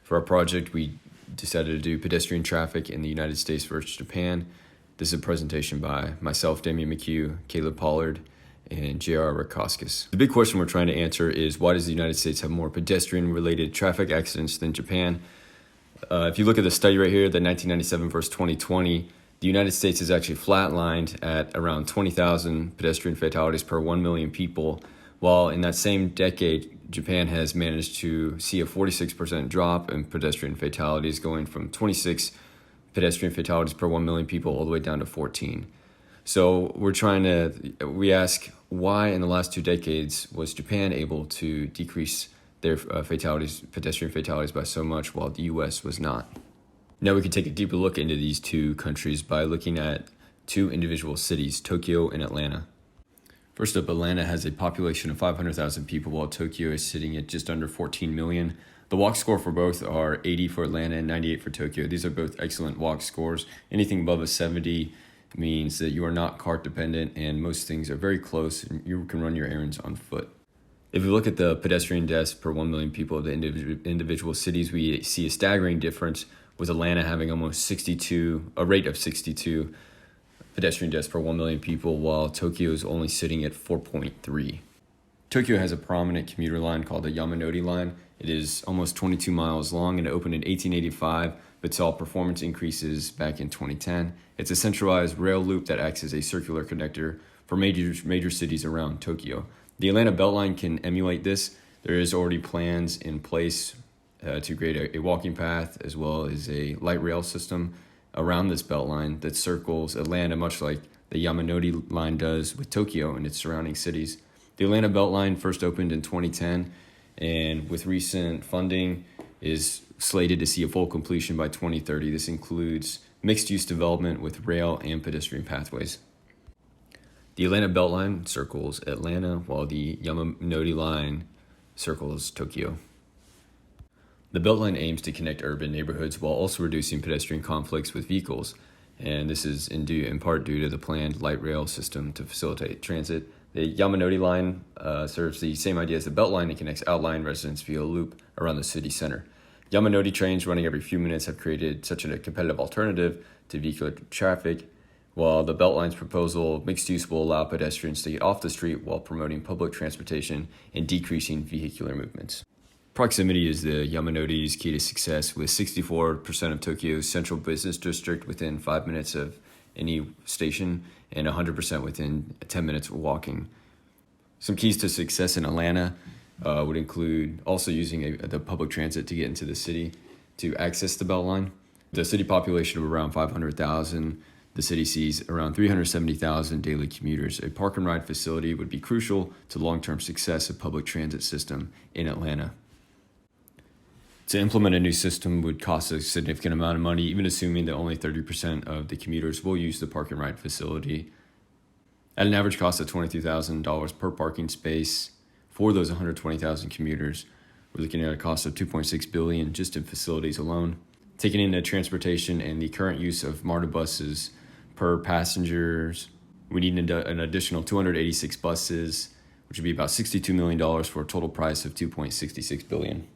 For our project, we decided to do pedestrian traffic in the United States versus Japan. This is a presentation by myself, Damien McCue, Kaleb Pollard, and J.R. Rackauskas. The big question we're trying to answer is, why does the United States have more pedestrian-related traffic accidents than Japan? If you look at the study right here, the 1997 versus 2020, the United States is actually flatlined at around 20,000 pedestrian fatalities per 1 million people, while in that same decade, Japan has managed to see a 46% drop in pedestrian fatalities, going from 26 pedestrian fatalities per 1 million people all the way down to 14. So we ask, why in the last 2 decades was Japan able to decrease their pedestrian fatalities by so much, while the US was not? Now we can take a deeper look into these two countries by looking at two individual cities, Tokyo and Atlanta. First up, Atlanta has a population of 500,000 people, while Tokyo is sitting at just under 14 million. The walk score for both are 80 for Atlanta and 98 for Tokyo. These are both excellent walk scores. Anything above a 70 means that you are not cart dependent, and most things are very close and you can run your errands on foot. If we look at the pedestrian deaths per 1 million people of the individual cities, we see a staggering difference, with Atlanta having a rate of 62 pedestrian deaths per 1 million people, while Tokyo is only sitting at 4.3. Tokyo has a prominent commuter line called the Yamanote Line. It is almost 22 miles long and it opened in 1885, but saw performance increases back in 2010. It's a centralized rail loop that acts as a circular connector for major cities around Tokyo. The Atlanta Beltline can emulate this. There is already plans in place to create a walking path as well as a light rail system around this Beltline that circles Atlanta, much like the Yamanote Line does with Tokyo and its surrounding cities. The Atlanta Beltline first opened in 2010, and with recent funding is slated to see a full completion by 2030. This includes mixed-use development with rail and pedestrian pathways. The Atlanta Beltline circles Atlanta, while the Yamanote Line circles Tokyo. The Beltline aims to connect urban neighborhoods while also reducing pedestrian conflicts with vehicles, and this is in part due to the planned light rail system to facilitate transit. The Yamanote Line serves the same idea as the Beltline and connects outlying residents via a loop around the city center. Yamanote trains running every few minutes have created such a competitive alternative to vehicular traffic, while the Beltline's proposal of mixed use will allow pedestrians to get off the street while promoting public transportation and decreasing vehicular movements. Proximity is the Yamanote's key to success, with 64% of Tokyo's central business district within 5 minutes of any station and 100% within 10 minutes of walking. Some keys to success in Atlanta would include also using the public transit to get into the city to access the Beltline. The city population of around 500,000, the city sees around 370,000 daily commuters. A park and ride facility would be crucial to long-term success of public transit system in Atlanta. To implement a new system would cost a significant amount of money, even assuming that only 30% of the commuters will use the park and ride facility. At an average cost of $22,000 per parking space for those 120,000 commuters, we're looking at a cost of $2.6 billion just in facilities alone. Taking into transportation and the current use of MARTA buses per passengers, we need an additional 286 buses, which would be about $62 million for a total price of $2.66 billion.